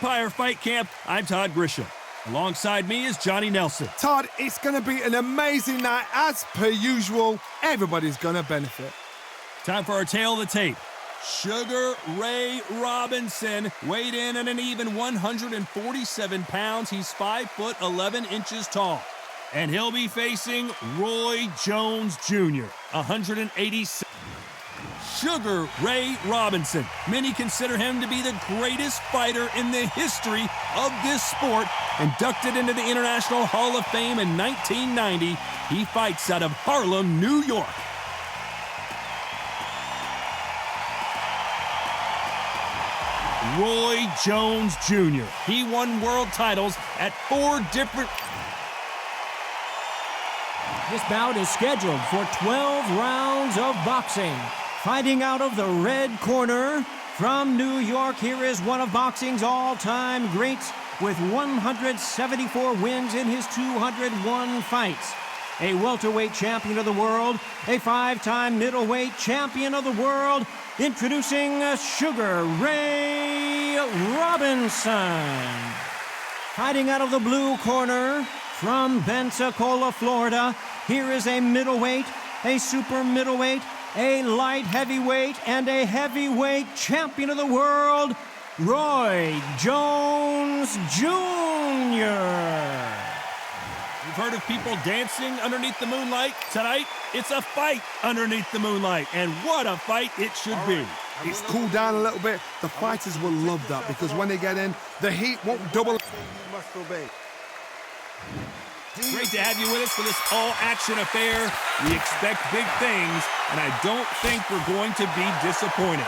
Empire Fight Camp, I'm Todd Grisham. Alongside me is Johnny Nelson. Todd, it's going to be an amazing night. As per usual, everybody's going to benefit. Time for our tail of the tape. Sugar Ray Robinson weighed in at an even 147 pounds. He's 5 foot 11 inches tall. And he'll be facing Roy Jones Jr., 186. Sugar Ray Robinson. Many consider him to be the greatest fighter in the history of this sport. Inducted into the International Hall of Fame in 1990, he fights out of Harlem, New York. Roy Jones Jr. He won world titles at 4 different... This bout is scheduled for 12 rounds of boxing. Fighting out of the red corner, from New York, here is one of boxing's all-time greats with 174 wins in his 201 fights. A welterweight champion of the world, a 5-time middleweight champion of the world, introducing Sugar Ray Robinson. Fighting out of the blue corner, from Pensacola, Florida, here is a middleweight, a super middleweight, a light heavyweight, and a heavyweight champion of the world, Roy Jones Jr. You've heard of people dancing underneath the moonlight? Tonight, it's a fight underneath the moonlight, and what a fight it should be. It's cooled down a little bit. The fighters will love that because when they get in, the heat won't double. You must obey. Great to have you with us for this all-action affair. We expect big things, and I don't think we're going to be disappointed.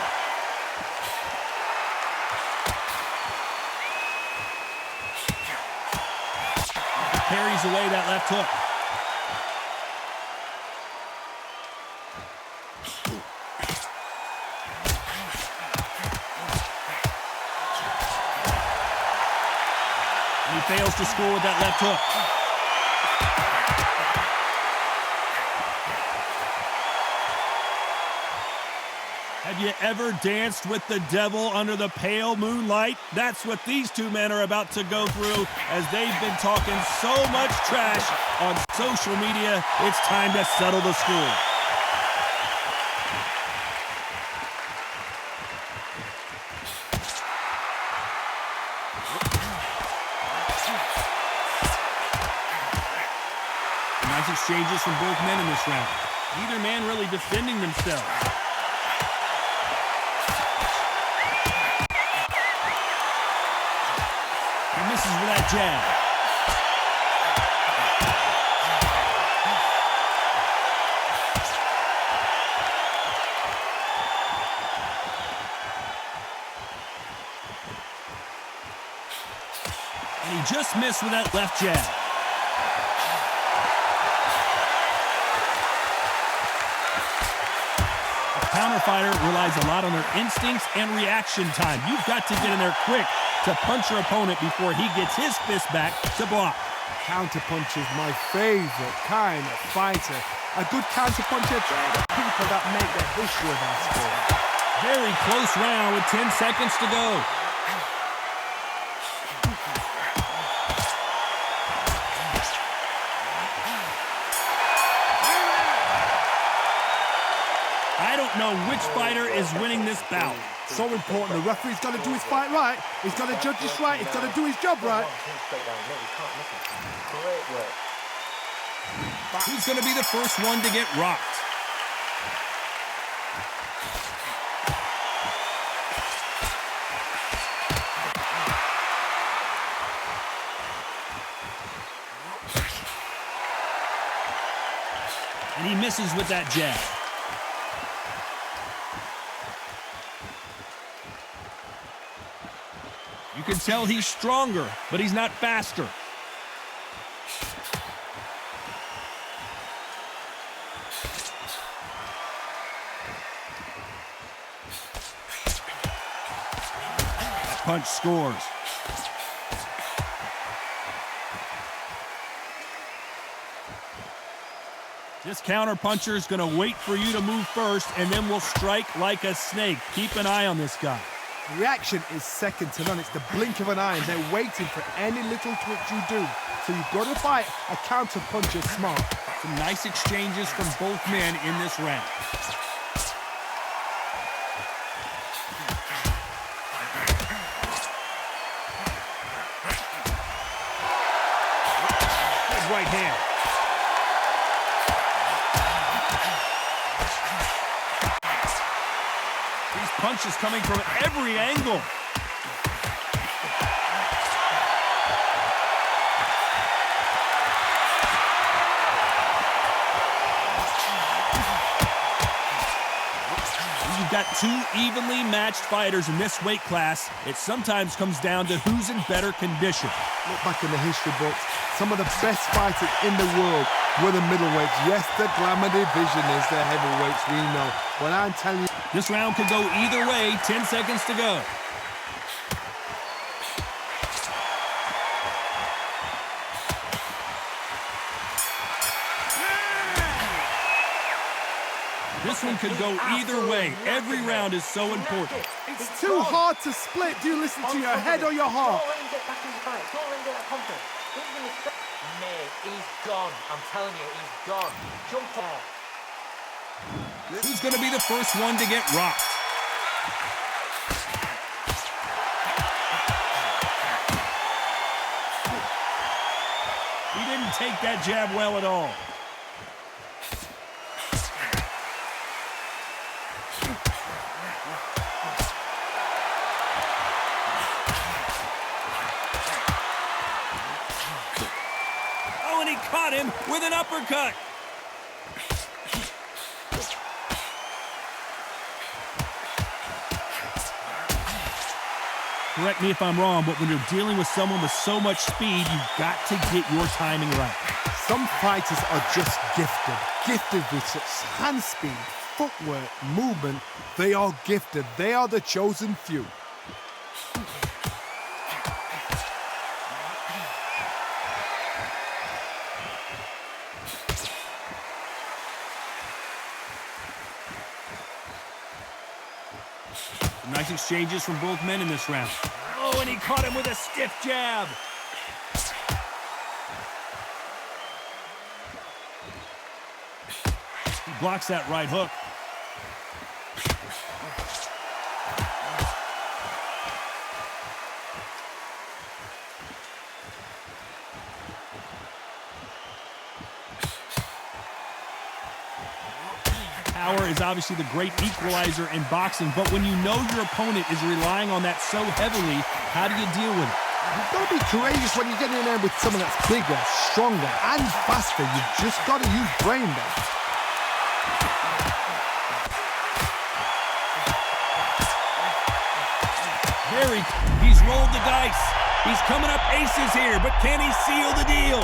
Parries away that left hook. And he fails to score with that left hook. Have you ever danced with the devil under the pale moonlight? That's what these two men are about to go through as they've been talking so much trash on social media. It's time to settle the score. Nice exchanges from both men in this round. Neither man really defending themselves. Misses with that jab. And he just missed with that left jab. A counter fighter relies a lot on their instincts and reaction time. You've got to get in there quick to punch your opponent before he gets his fist back to block. Counter-punch is my favorite kind of fighter. A good counter-puncher, they're the people that make the history of our sport. Very close round with 10 seconds to go. I don't know which fighter is winning this bout. So important. The referee's got to do his fight right. He's got to judge this right. He's got to do his job right. Who's going to be the first one to get rocked? And he misses with that jab. You can tell he's stronger, but he's not faster. That punch scores. This counter puncher is going to wait for you to move first, and then will strike like a snake. Keep an eye on this guy. Reaction is second to none. It's the blink of an eye, and they're waiting for any little twitch you do. So you've got to fight a counter puncher smart. Some nice exchanges from both men in this round. Good right hand. These punches coming from every angle. You've got two evenly matched fighters in this weight class. It sometimes comes down to who's in better condition. Look back in the history books. Some of the best fighters in the world were the middleweights. Yes, the glamour division is the heavyweights, we know. But I'm telling you, this round could go either way. 10 seconds to go. This one could go either way. Every round is so important. it's too hard to split. Do you listen to your head or your heart? Don't let him get back in the fight. Don't let him get that confidence. Mate, he's gone. I'm telling you, he's gone. Jump off. Who's going to be the first one to get rocked? He didn't take that jab well at all. Oh, and he caught him with an uppercut. Correct me if I'm wrong, but when you're dealing with someone with so much speed, you've got to get your timing right. Some fighters are just gifted. Gifted with such hand speed, footwork, movement. They are gifted. They are the chosen few. Nice exchanges from both men in this round. Oh, and he caught him with a stiff jab. He blocks that right hook. Power is obviously the great equalizer in boxing, but when you know your opponent is relying on that so heavily, how do you deal with it? You've got to be courageous when you get in there with someone that's bigger, stronger, and faster. You've just got to use brain there. He's rolled the dice. He's coming up aces here, but can he seal the deal?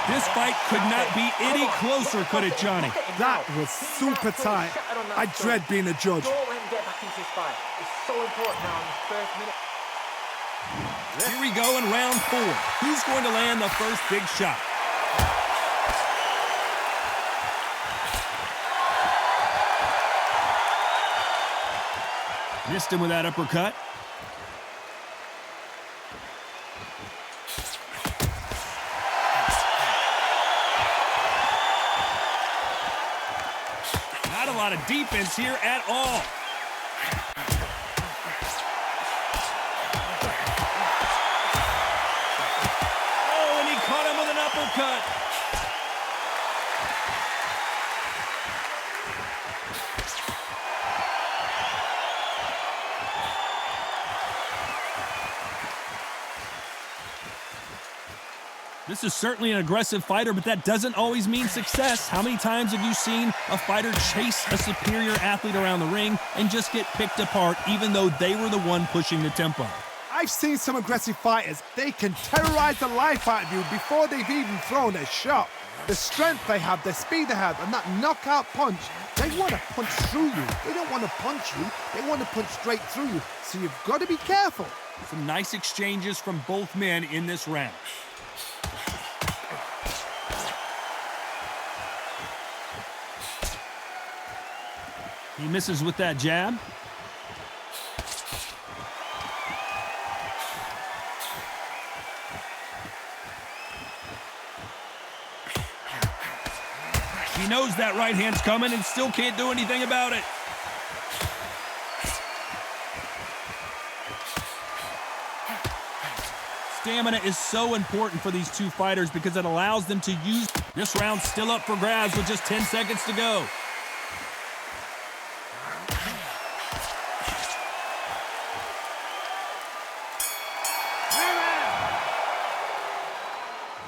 This fight could not be any closer, could it, Johnny? That was super tight. I dread being a judge. Don't let him get back into this fight. It's so important now in the first minute. Here we go in round 4. Who's going to land the first big shot? Missed him with that uppercut. Not a lot of defense here at all. Oh, and he caught him with an uppercut. This is certainly an aggressive fighter, but that doesn't always mean success. How many times have you seen a fighter chase a superior athlete around the ring and just get picked apart even though they were the one pushing the tempo? I've seen some aggressive fighters. They can terrorize the life out of you before they've even thrown a shot. The strength they have, the speed they have, and that knockout punch, they want to punch through you. They don't want to punch you. They want to punch straight through you. So you've got to be careful. Some nice exchanges from both men in this round. He misses with that jab. He knows that right hand's coming and still can't do anything about it. Stamina is so important for these two fighters because it allows them to use. This round's still up for grabs with just 10 seconds to go.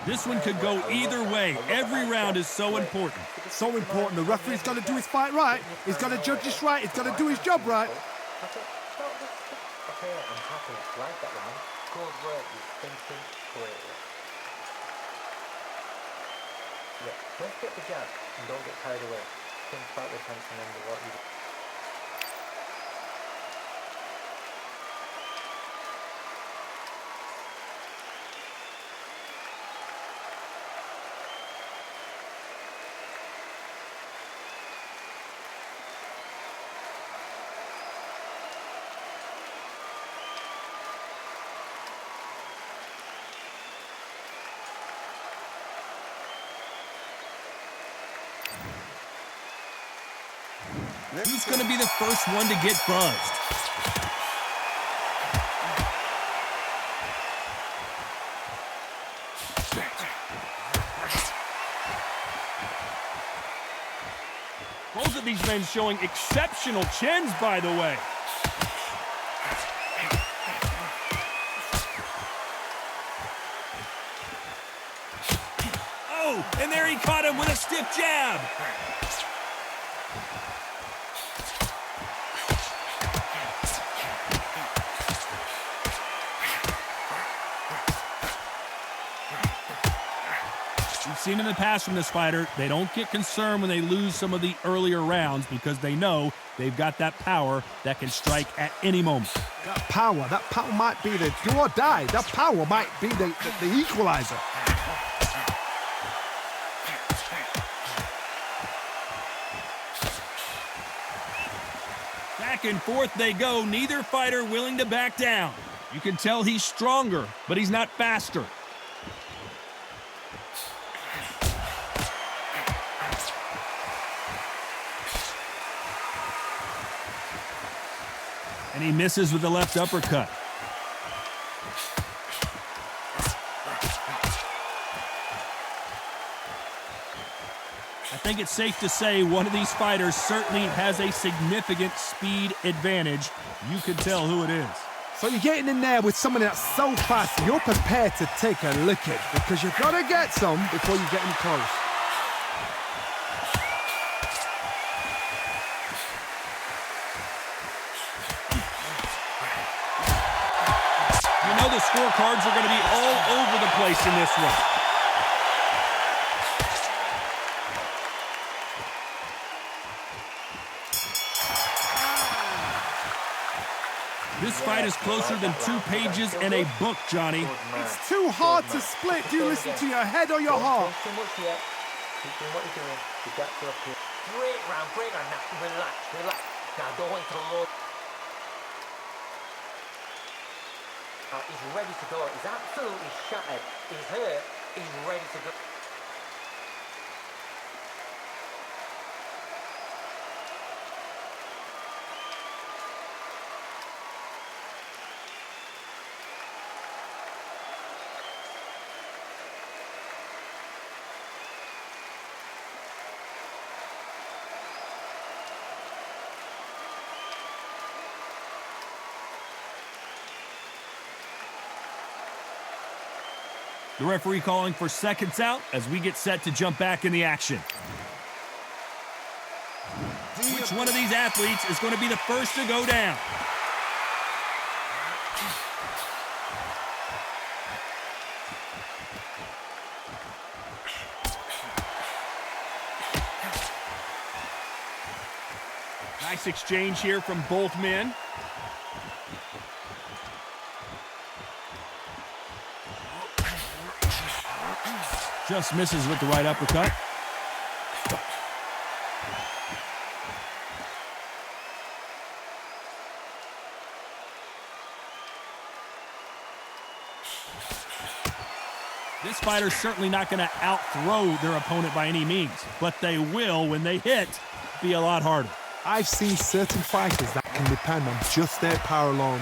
This one could go either way. Every round is so important. So important. The referee's got to do his fight right. He's got to judge this right. He's got to do his job right. Okay, I'm happy. Like that round. Good work. You're thinking greatly. Yeah, don't get the jab and don't get carried away. Think about the tension and what you do. Who's going to be the first one to get buzzed? Both of these men showing exceptional chins, by the way. Oh, and there he caught him with a stiff jab. We've seen in the past from this fighter, they don't get concerned when they lose some of the earlier rounds because they know they've got that power that can strike at any moment. That power might be the do or die. That power might be the equalizer. Back and forth they go, neither fighter willing to back down. You can tell he's stronger, but he's not faster. And he misses with the left uppercut. I think it's safe to say one of these fighters certainly has a significant speed advantage. You can tell who it is. So you're getting in there with someone that's so fast, you're prepared to take a licking because you've got to get some before you get any close. You know the scorecards are going to be all over the place in this one. This fight is closer than 2 pages in a book, Johnny. It's too hard to split. Do you listen to your head or your heart? Don't too much yet. Keep doing what you're doing. You got to up here. Great round. Now, relax. Now, don't wait to load. He's ready to go. He's absolutely shattered. He's hurt. He's ready to go. The referee calling for seconds out as we get set to jump back in the action. Which one of these athletes is going to be the first to go down? Nice exchange here from both men. Just misses with the right uppercut. This fighter's certainly not going to out-throw their opponent by any means, but they will, when they hit, be a lot harder. I've seen certain fighters that can depend on just their power alone.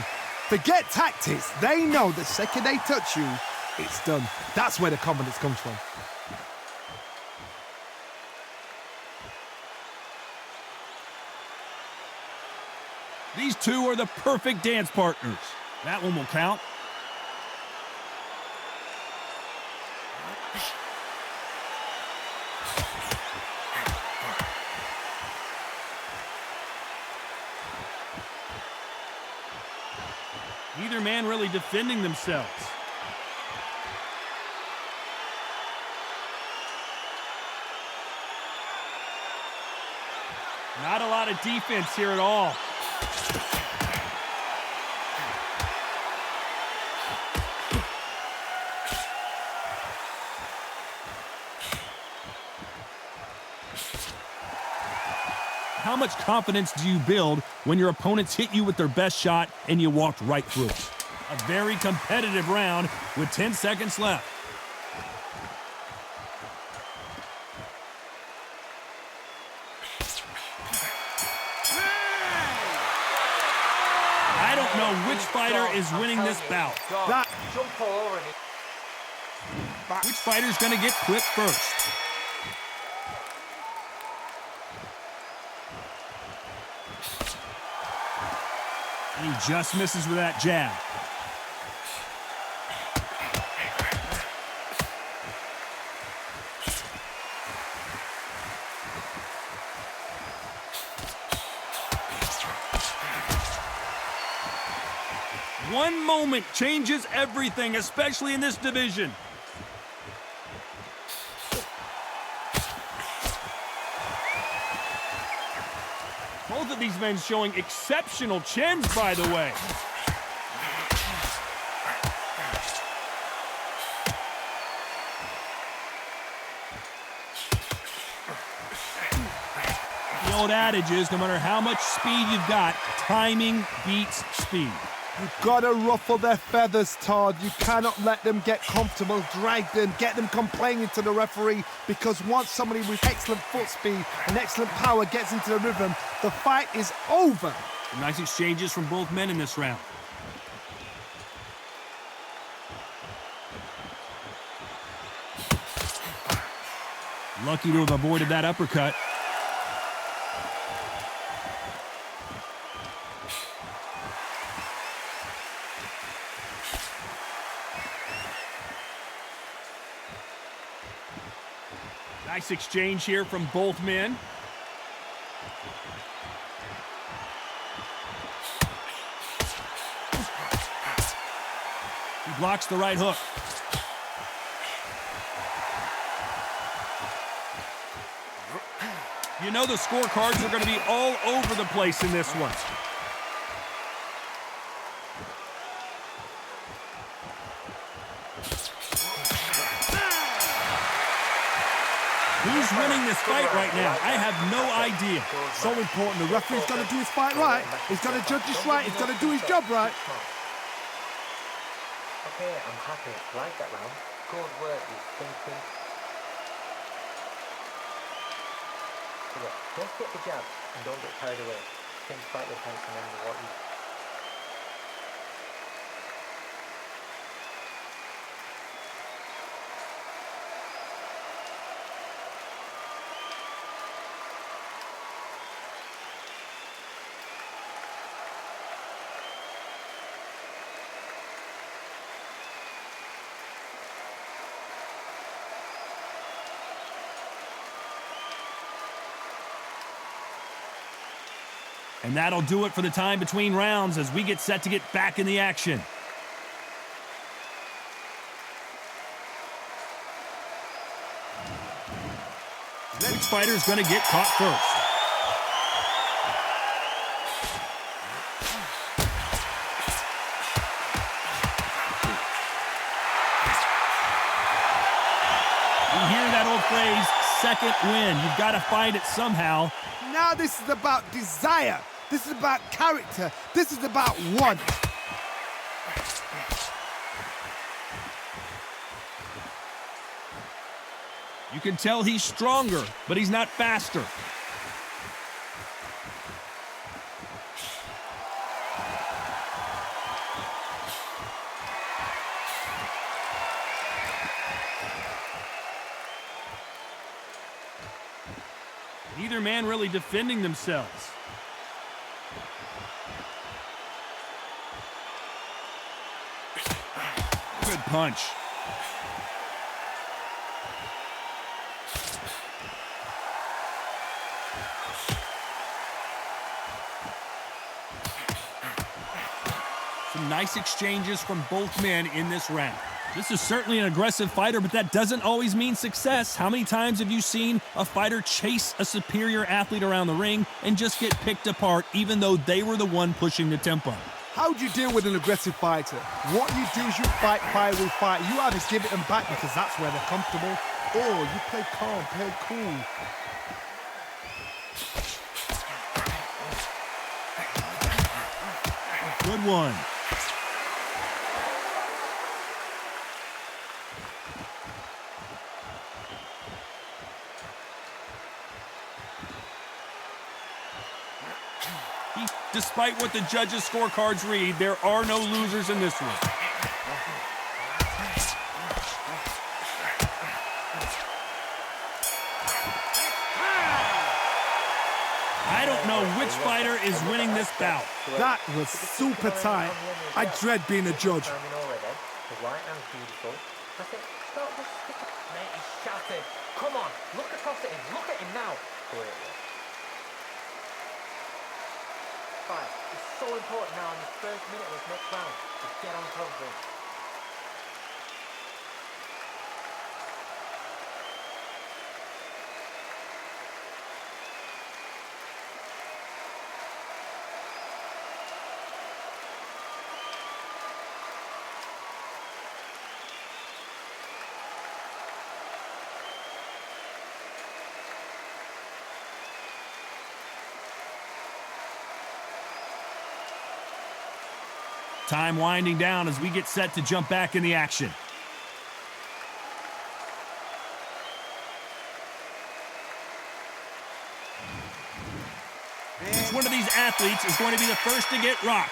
Forget tactics. They know the second they touch you, it's done. That's where the confidence comes from. These two are the perfect dance partners. That one will count. Neither man really defending themselves. Not a lot of defense here at all. How much confidence do you build when your opponents hit you with their best shot and you walked right through it? A very competitive round with 10 seconds left. I don't know which fighter is winning this bout. Jump all over me. Which fighter's going to get quit first? And he just misses with that jab. One moment changes everything, especially in this division. Both of these men showing exceptional chins, by the way. The old adage is, no matter how much speed you've got, timing beats speed. You've got to ruffle their feathers, Todd. You cannot let them get comfortable, drag them, get them complaining to the referee, because once somebody with excellent foot speed and excellent power gets into the rhythm, the fight is over. Some nice exchanges from both men in this round. Lucky to have avoided that uppercut. Nice exchange here from both men. He blocks the right hook. You know the scorecards are going to be all over the place in this one. Who's winning this fight right now? I have no idea. So important. The referee's got to do his fight right. He's got to judge this right. He's got to do his job right. Okay, I'm happy. Like that round. Good work, you thinking. Don't get the jab and don't get carried away. Think fight your pace and then what you... And that'll do it for the time between rounds as we get set to get back in the action. Which fighter's going to get caught first? You hear that old phrase, second win. You've got to find it somehow. Now this is about desire. This is about character. This is about want. You can tell he's stronger, but he's not faster. Neither man really defending themselves. Good punch. Some nice exchanges from both men in this round. This is certainly an aggressive fighter, but that doesn't always mean success. How many times have you seen a fighter chase a superior athlete around the ring and just get picked apart even though they were the one pushing the tempo? How do you deal with an aggressive fighter? What you do is you fight fire with fire. You either give it them back because that's where they're comfortable, or you play calm, play cool. Good one. Despite what the judges' scorecards read, there are no losers in this one. I don't know which fighter is winning this bout. That was super tight. I dread being a judge. Come on, look across at him. Look at him now. It's so important now in this first minute of this next round to get on top of him. Time winding down as we get set to jump back in the action. Each one of these athletes is going to be the first to get rocked.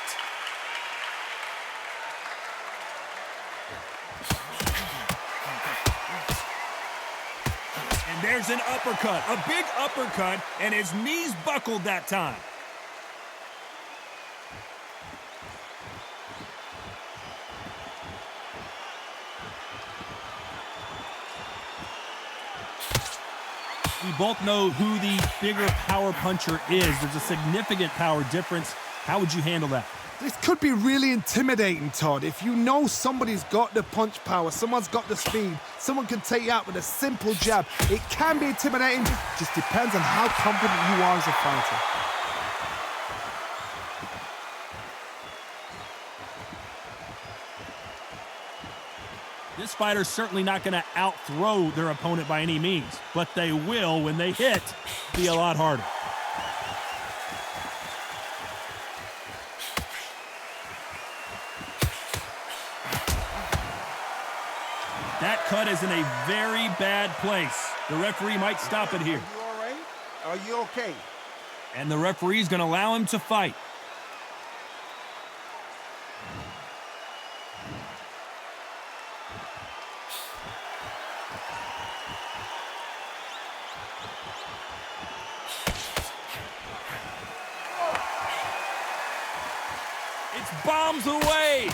And there's an uppercut, a big uppercut, and his knees buckled that time. We both know who the bigger power puncher is. There's a significant power difference. How would you handle that? This could be really intimidating, Todd. If you know somebody's got the punch power, someone's got the speed, someone can take you out with a simple jab, it can be intimidating. Just depends on how confident you are as a fighter. This fighter's certainly not going to out-throw their opponent by any means, but they will, when they hit, be a lot harder. That cut is in a very bad place. The referee might stop it here. Are you all right? Are you okay? And the referee's going to allow him to fight. It's bombs away.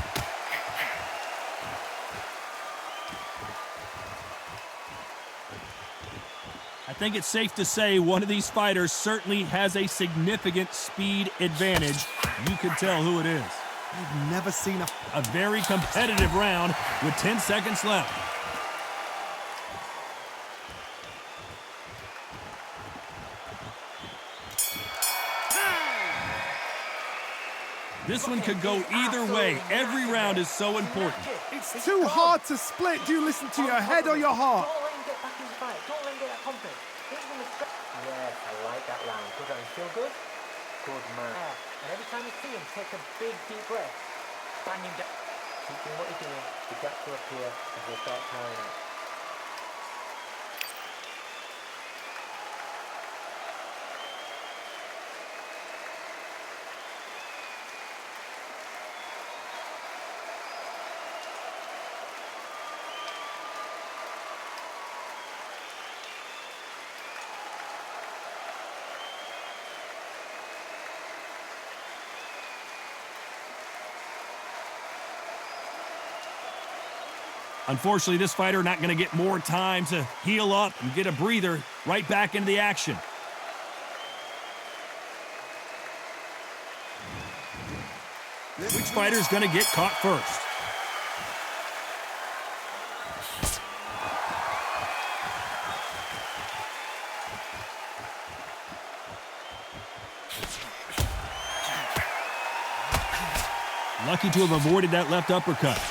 I think it's safe to say one of these fighters certainly has a significant speed advantage. You can tell who it is. I've never seen a very competitive round with 10 seconds left. This one could go either way. Every round is so important. It's too hard to split. Do you listen to your head or your heart? Don't let him get back in the fight. Don't let him get that confidence. Yes, I like that round. Good round. Feel good? Good man. And every time you see him, take a big, deep breath. Bang him down. Keep doing what you're doing. The gap will appear and he'll start tiring out. Unfortunately, this fighter not going to get more time to heal up and get a breather right back into the action. Which fighter is going to get caught first? Lucky to have avoided that left uppercut.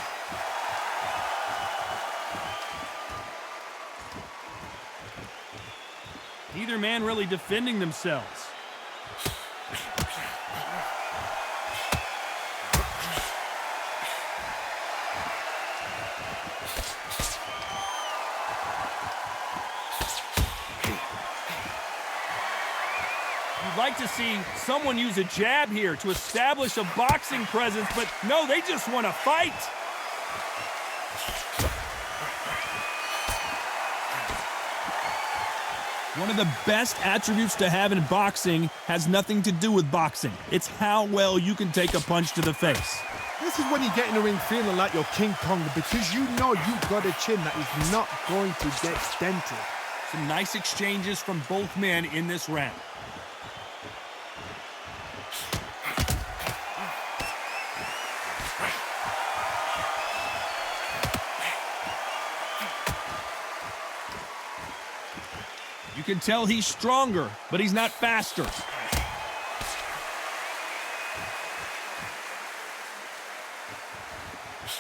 Neither man really defending themselves. You'd like to see someone use a jab here to establish a boxing presence, but no, they just want to fight. One of the best attributes to have in boxing has nothing to do with boxing. It's how well you can take a punch to the face. This is when you get in the ring feeling like you're King Kong, because you know you've got a chin that is not going to get dented. Some nice exchanges from both men in this round. You can tell he's stronger, but he's not faster.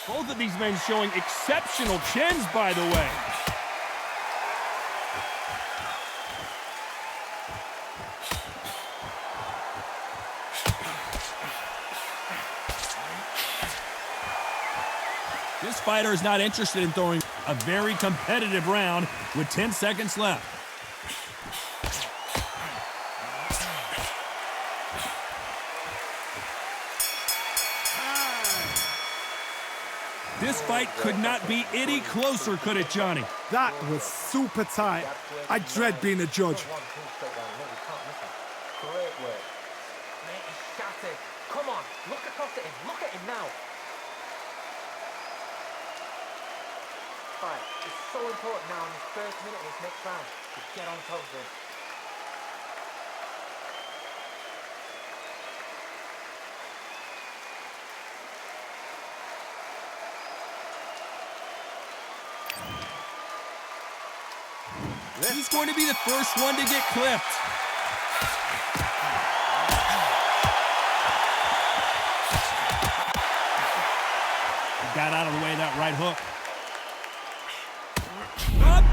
Both of these men showing exceptional chins, by the way. This fighter is not interested in throwing a very competitive round with 10 seconds left. This fight could not be any closer, could it, Johnny? That was super tight. I dread being a judge. Great work. Mate, he's shattered. Come on, look across at him. Look at him now. Right, it's so important now in this first minute of this next round to get on top of him. He's going to be the first one to get clipped. He got out of the way of that right hook. Up.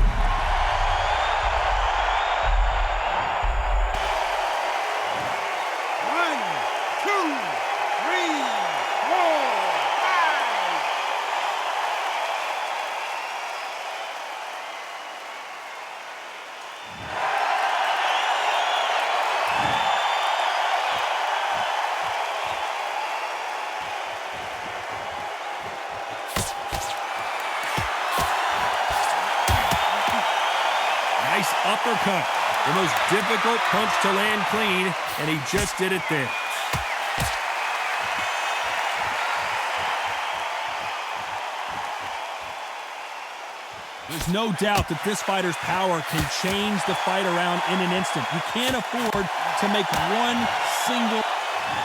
One, two, three, four, five. Nice uppercut. The most difficult punch to land clean, and he just did it there. There's no doubt that this fighter's power can change the fight around in an instant. You can't afford to make one single...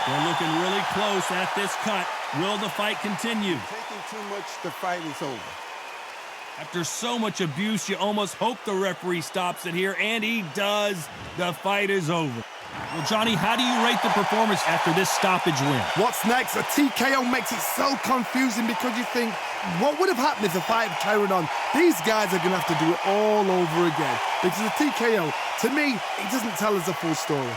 They're looking really close at this cut. Will the fight continue? Taking too much, the fight is over. After so much abuse, you almost hope the referee stops it here, and he does. The fight is over. Well, Johnny, how do you rate the performance after this stoppage win? What's next? A TKO makes it so confusing because you think, what would have happened if the fight had carried on? These guys are going to have to do it all over again. Because a TKO, to me, it doesn't tell us the full story.